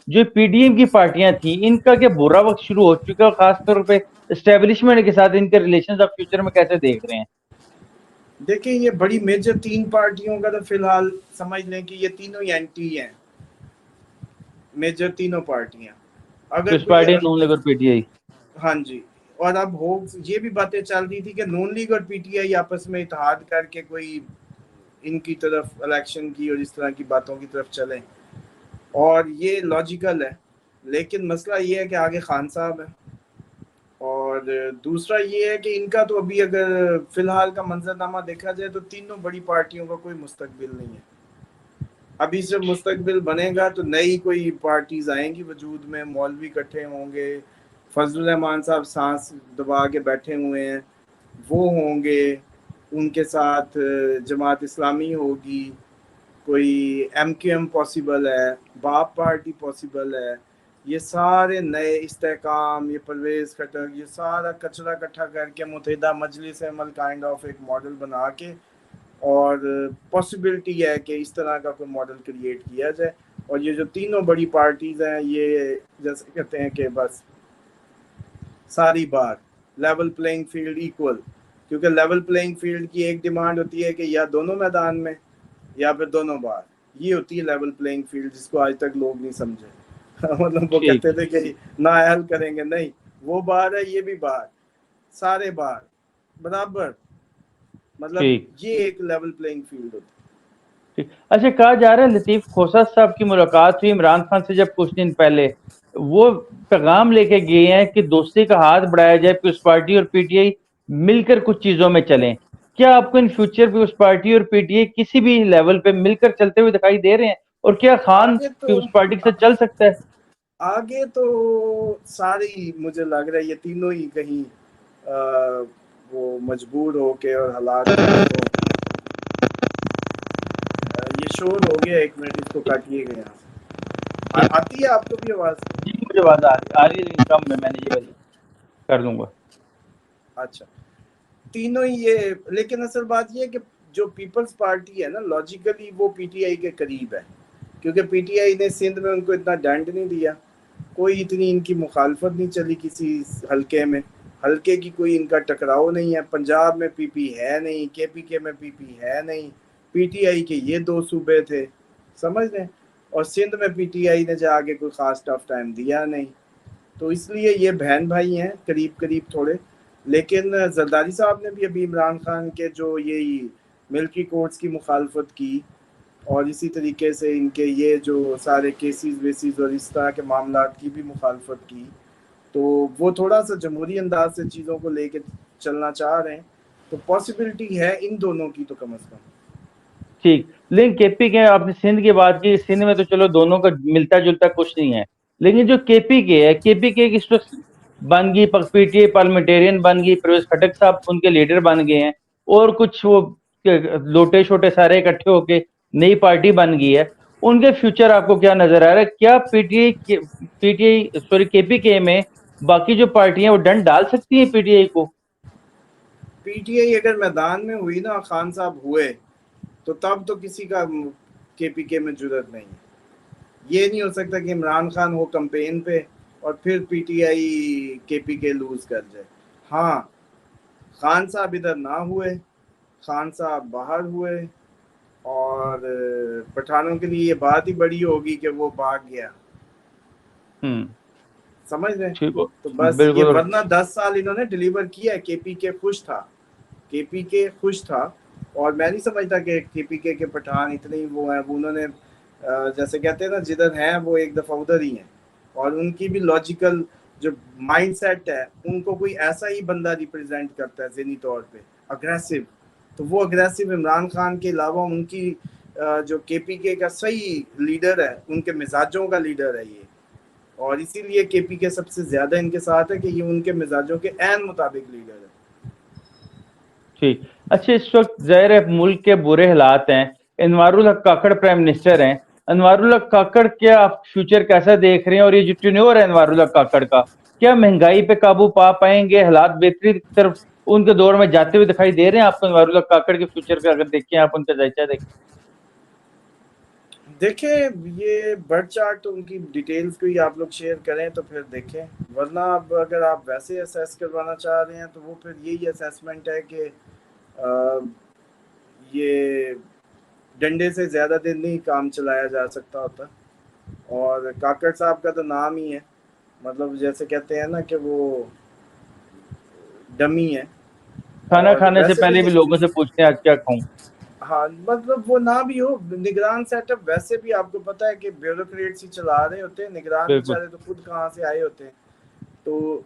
जो पीडीएम की पार्टियां थी, इनका क्या बुरा वक्त शुरू हो चुका है? खासतौर पे एस्टेब्लिशमेंट के साथ इनके रिलेशंस आप फ्यूचर में कैसे देख रहे हैं? देखिए, ये बड़ी मेजर 3 पार्टियों का तो फिलहाल समझ लें कि ये तीनों ही एंटी हैं, मेजर तीनों पार्टियां। अगर पीपल्स कोई पार्टी, नून लीग और पीटीआई। हाँ जी, और अब हो ये भी बातें चल रही थी कि नून लीग और पीटीआई आपस में इत्तेहाद करके कोई इनकी तरफ इलेक्शन की और इस तरह की बातों की तरफ चले, और ये लॉजिकल है। लेकिन मसला ये है कि आगे खान साहब है, और दूसरा ये है कि इनका तो अभी अगर फिलहाल का मंजरनामा देखा जाए तो तीनों बड़ी पार्टियों का कोई मुस्तकबिल नहीं है। अभी जब मुस्तकबिल बनेगा तो नई कोई पार्टीज आएंगी वजूद में, मौलवी इकट्ठे होंगे, फजलुर रहमान साहब सांस दबा के बैठे हुए हैं, वो होंगे, उनके साथ जमात इस्लामी होगी, कोई एमक्यूएम पॉसिबल है, बाप पार्टी पॉसिबल है। ये सारे नए इस्तेहकाम, ये परवेज खट्टर, ये सारा कचरा इकट्ठा करके मुत्तहिदा मजलिस अमल काइंड ऑफ एक मॉडल बना के, और पॉसिबिलिटी है कि इस तरह का कोई मॉडल क्रिएट किया जाए। और ये जो तीनों बड़ी पार्टीज हैं, ये जैसे कहते हैं कि बस सारी बार लेवल प्लेइंग फील्ड इक्वल, क्योंकि लेवल प्लेइंग फील्ड की एक डिमांड होती है कि या दोनों मैदान में या फिर दोनों बार, ये होती है लेवल प्लेइंग फील्ड, जिसको आज तक लोग नहीं समझे। मतलब वो ठीक। कहते थे कि ना हल करेंगे, नहीं, वो बार है, ये भी बार, सारे बार बराबर, मतलब ठीक। ये एक लेवल प्लेइंग फील्ड होती ठीक। अच्छा, कहा जा रहा है लतीफ खोसा साहब की मुलाकात हुई इमरान खान से जब कुछ दिन पहले, वो पैगाम लेके गए हैं कि दोस्ती का हाथ बढ़ाया जाए, पीपल्स पार्टी और पीटीआई मिलकर कुछ चीजों में चलें। क्या आपको इन फ्यूचर पीपल्स पार्टी और पीटीआई किसी भी लेवल पे मिलकर चलते हुए दिखाई दे रहे हैं? और क्या है। खान पीपल्स पार्टी के साथ चल सकता है? आगे तो सारी मुझे लग रहा है ये तीनों ही कहीं वो मजबूर होके और हालात के हाथों, ये शोर हो गया, 1 मिनट इसको काटिएगा यहाँ से। ठीक। आती है आपको भी आवाज? जी, मुझे आवाज आ रही है, लेकिन कम है, मैंने ये वाली कर दूंगा। अच्छा, तीनों ही ये, लेकिन असल बात ये है कि जो पीपल्स पार्टी है ना, लॉजिकली वो पीटीआई के करीब है, क्योंकि पीटीआई ने सिंध में उनको इतना दंड नहीं दिया, कोई इतनी इनकी मुखालफत नहीं चली किसी हल्के में, हल्के की कोई इनका टकराव नहीं है। पंजाब में पीपी है नहीं, केपीके में पीपी है नहीं, पीटीआई के ये 2 सूबे थे, समझ लें, और सिंध में पीटीआई ने जाके कोई खास टफ टाइम दिया नहीं। तो इसलिए ये बहन भाई हैं करीब करीब थोड़े। लेकिन जरदारी साहब ने भी अभी इमरान खान के जो ये मिलिट्री कोर्ट्स की मुखालफत की, और इसी तरीके से इनके ये जो सारे केसेस वेसीज और इस तरह के मामला की भी मुखालफत की। तो वो थोड़ा सा जमहूरी अंदाज से चीज़ों को लेके चलना चाह रहे हैं, तो पॉसिबिलिटी है इन दोनों की तो कम अज़ कम। ठीक। लेकिन केपी के, आपने सिंध की बात की, सिंध में तो चलो दोनों का मिलता जुलता कुछ नहीं है, लेकिन जो केपी के है, केपी के इस वक्त बन गई, पीटीआई पार्लियामेंटेरियन बन गई, परवेज खटक साहब उनके लीडर बन गए हैं, और कुछ वो लोटे छोटे सारे इकट्ठे होके नई पार्टी बन गई है। उनके फ्यूचर आपको क्या नजर आ रहा है? क्या पीटीआई सॉरी केपी के में बाकी जो पार्टियां वो डंड डाल सकती हैं पीटीआई को? पीटीआई अगर मैदान में हुई ना, खान साहब हुए, तो तब तो किसी का केपीके में जुर्रत नहीं है। ये नहीं हो सकता कि इमरान खान हो कैंपेन पे और फिर पीटीआई केपीके लूज कर जाए। हाँ, खान साहब इधर ना हुए, खान साहब बाहर हुए, और पठानों के लिए ये बात ही बड़ी होगी कि वो भाग गया, हम्म। समझ रहे। ठीक हो। तो बस ये, बिल्कुल। वरना 10 साल इन्होंने डिलीवर किया है, केपीके खुश था, केपीके खुश था। और मैं नहीं समझता कि केपीके के पठान इतने ही वो हैं, वो उन्होंने जैसे कहते हैं ना, जिधर हैं वो एक दफा उधर ही हैं। और उनकी भी लॉजिकल जो माइंडसेट है, उनको कोई ऐसा ही बंदा रिप्रेजेंट करता है ज़हनी तौर पे, अग्रेसिव। तो वो अग्रेसिव इमरान खान के अलावा उनकी जो केपीके का सही लीडर है, उनके मिजाजों का लीडर है ये, और इसीलिए केपीके सबसे ज्यादा इनके साथ है कि ये उनके मिजाजों के ऐन मुताबिक लीडर है। ठीक। अच्छा, इस वक्त ज़ाहिर है मुल्क के बुरे हालात हैं, अनवारुल हक काकड़ प्राइम मिनिस्टर हैं। अनवारुल हक काकड़, क्या आप फ्यूचर कैसा देख रहे हैं? और ये जो टेन्योर है अनवारुल हक काकड़ का, क्या महंगाई पे काबू पा पाएंगे? हालात बेहतरी की तरफ उनके दौर में जाते हुए दिखाई दे रहे हैं आपको? अनवारुल हक काकड़ के फ्यूचर का अगर देखें, आप उनका जायजा देखें। देखें, ये बर्ड चार्ट उनकी डिटेल्स को ही आप लोग शेयर करें तो फिर देखें, वरना अब अगर आप वैसे असेस करवाना चाह रहे हैं तो वो फिर यही असेसमेंट है कि ये डंडे से ज़्यादा दिन नहीं काम चलाया जा सकता होता। और काकड़ साहब का तो नाम ही है, मतलब जैसे कहते हैं ना कि वो डमी है। खाना और खाने से वैसे पहले भी भी लोगों से पूछते हैं आज क्या खाऊं। हाँ, मतलब वो ना भी हो, निगरान सेटअप वैसे भी आपको पता है कि ब्यूरोक्रेट्स ही चला रहे होते हैं, निगरान बिल्कुल बेचारे तो खुद कहाँ से आए होते हैं, तो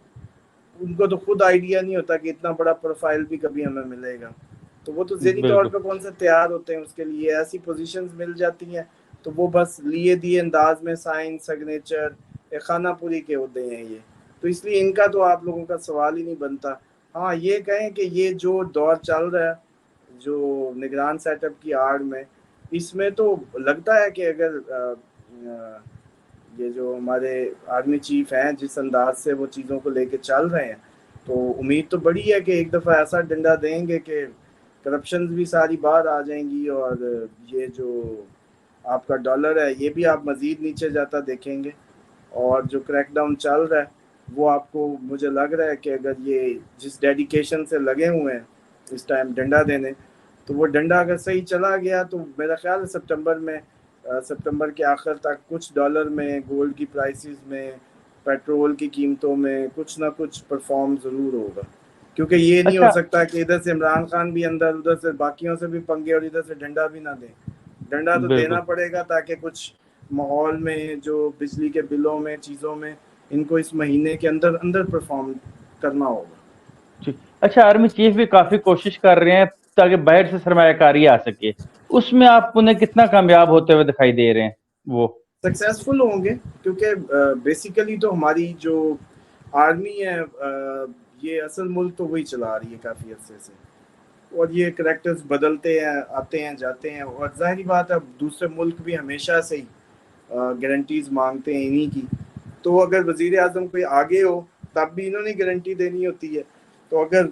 उनको तो खुद आइडिया नहीं होता कि इतना बड़ा प्रोफाइल भी कभी हमें मिलेगा। तो वो तो ज़हनी तौर बिल्कुल पे कौन से तैयार होते हैं उसके लिए, ऐसी पोजीशंस मिल जाती हैं तो वो बस लिए दिए अंदाज में साइन सिग्नेचर या खाना पूरी के होते हैं ये, तो इसलिए इनका तो आप लोगों का सवाल ही नहीं बनता। हाँ, ये कहें कि ये जो दौर चल रहा है जो निगरान सेटअप की आड़ में, इसमें तो लगता है कि अगर ये जो हमारे आर्मी चीफ हैं जिस अंदाज से वो चीज़ों को लेके चल रहे हैं, तो उम्मीद तो बड़ी है कि एक दफ़ा ऐसा डंडा देंगे कि करप्शन भी सारी बाहर आ जाएंगी और ये जो आपका डॉलर है ये भी आप मज़ीद नीचे जाता देखेंगे। और जो क्रैकडाउन चल रहा है वो आपको, मुझे लग रहा है कि अगर ये जिस डेडिकेशन से लगे हुए हैं इस टाइम डंडा देने, तो वो डंडा अगर सही चला गया तो मेरा ख्याल है सितंबर में, सितंबर के आखिर तक कुछ डॉलर में, गोल्ड की प्राइसेस में, पेट्रोल की कीमतों में कुछ ना कुछ परफॉर्म ज़रूर होगा। क्योंकि ये नहीं हो अच्छा। सकता कि इधर से इमरान खान भी अंदर, उधर से बाकियों से भी पंगे और इधर से डंडा भी ना दें। डंडा तो देना बिल्कुल पड़ेगा ताकि कुछ माहौल में, जो बिजली के बिलों में, चीज़ों में, इनको इस महीने के अंदर अंदर परफॉर्म करना होगा। ठीक। अच्छा, आर्मी चीफ भी काफी कोशिश कर रहे हैं ताकि बाहर से सरमायाकारी आ सके, उसमें आप उन्हें कितना कामयाब होते हुए दिखाई दे रहे हैं वो? सक्सेसफुल होंगे क्योंकि बेसिकली तो हमारी जो आर्मी है ये असल मुल्क तो वही चला रही है काफ़ी अरसे से, और ये करेक्टर्स बदलते हैं, आते हैं, जाते हैं, और जाहिर बात है दूसरे मुल्क भी हमेशा से ही गारंटीज मांगते हैं इन्हीं की। तो अगर वजीर आजम कोई आगे हो तब भी इन्होंने गारंटी देनी होती है, तो अगर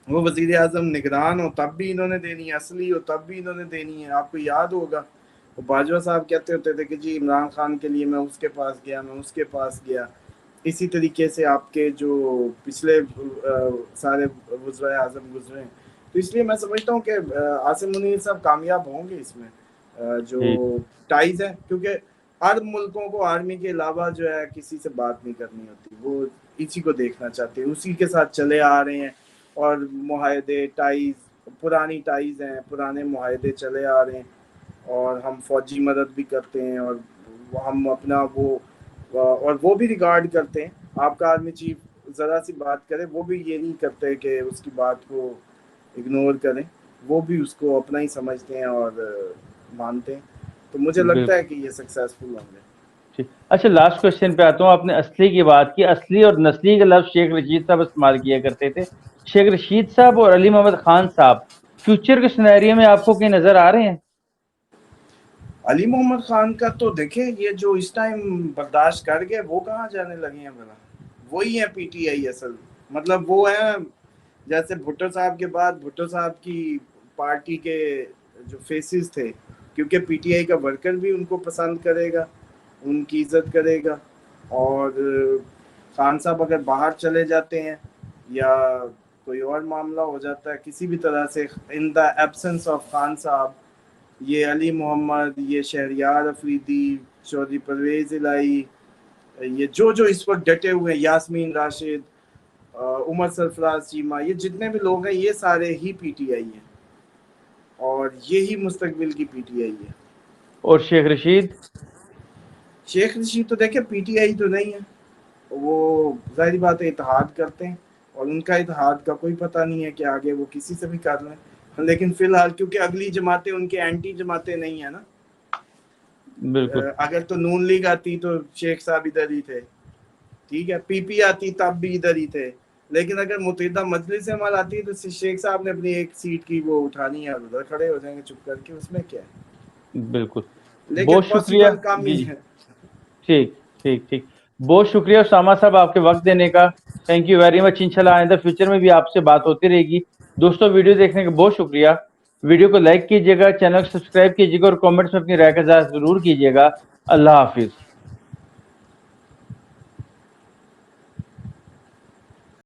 वो वजीर आजम निगरान हो तब भी इन्होंने देनी है, असली हो तब भी इन्होंने देनी है। आपको याद होगा वो बाजवा साहब कहते होते थे कि जी इमरान खान के लिए मैं उसके पास गया, मैं उसके पास गया। इसी तरीके से आपके जो पिछले सारे वज़राए आज़म गुजरे हैं, तो इसलिए मैं समझता हूँ कि आसिम मुनीर साहब कामयाब होंगे इसमें। जो ठीक। टाइज है, क्योंकि अरब मुल्कों को आर्मी के अलावा जो है किसी से बात नहीं करनी होती, वो इसी को देखना चाहते हैं, उसी के साथ चले आ रहे हैं। और मुआहदे, टाइज, पुरानी टाइज हैं, पुराने मुआहदे चले आ रहे हैं, और हम फौजी मदद भी करते हैं, और हम अपना वो और वो भी रिगार्ड करते हैं। आपका आर्मी चीफ ज़रा सी बात करे वो भी ये नहीं करते कि उसकी बात को इग्नोर करें, वो भी उसको अपना ही समझते हैं और मानते हैं। तो मुझे लगता है बिल्कुल कि ये सक्सेसफुल होंगे। ठीक। अच्छा, लास्ट क्वेश्चन पे आता हूँ। आपने असली की बात की, असली और नस्ली का लफ्ज शेख रशीद साहब इस्तेमाल किया करते थे। शेख रशीद साहब और अली मोहम्मद खान साहब फ्यूचर के सिनेरियो में आपको कहीं नजर आ रहे हैं? अली मोहम्मद खान का तो देखें, ये जो इस टाइम बर्दाश्त कर गए वो कहाँ जाने लगे हैं भला, वही है पीटीआई असल। मतलब वो है जैसे भुट्टो साहब के बाद भुट्टो साहब की पार्टी के जो फेसेस थे, क्योंकि पीटीआई का वर्कर भी उनको पसंद करेगा, उनकी इज्जत करेगा। और खान साहब अगर बाहर चले जाते हैं या कोई और मामला हो जाता है किसी भी तरह से, in the absence of Khan साहब, ये अली मोहम्मद, ये शहरियार अफरीदी, चौधरी परवेज इलाही, ये जो जो इस वक्त डटे हुए हैं, यास्मीन राशिद, उमर सरफराज चीमा, ये जितने भी लोग हैं ये सारे ही पीटीआई हैं, और ये ही मुस्तकबिल की पीटीआई है। और शेख रशीद? शेख रशीद तो देखे पीटीआई तो नहीं है, वो जाहिर बात है इत्तेहाद करते हैं, और उनका इत्तेहाद का कोई पता नहीं है कि आगे वो किसी से भी कर लें। लेकिन फिलहाल क्योंकि अगली जमातें उनके एंटी जमातें नहीं है ना, बिल्कुल अगर तो नून लीग आती तो शेख साहब इधर ही थे, ठीक है, पीपी आती तब भी इधर ही थे। लेकिन अगर मुत्तहिदा मजलिस अमल आती है तो शेख साहब ने अपनी एक सीट की वो उठानी है, उधर खड़े हो जाएंगे चुप करके, उसमें क्या है। बिल्कुल। लेकिन बहुत शुक्रिया। पॉसिबल कम जी ही जी। है। ठीक ठीक ठीक। बहुत शुक्रिया उसामा साहब आपके वक्त देने का। Thank you very much. इंशाल्लाह आइंदा फ्यूचर में भी आपसे बात होती रहेगी। दोस्तों, वीडियो देखने का बहुत शुक्रिया। वीडियो को लाइक कीजिएगा, चैनल को सब्सक्राइब कीजिएगा और कमेंट्स में अपनी राय का इज़हार जरूर कीजिएगा। अल्लाह हाफिज।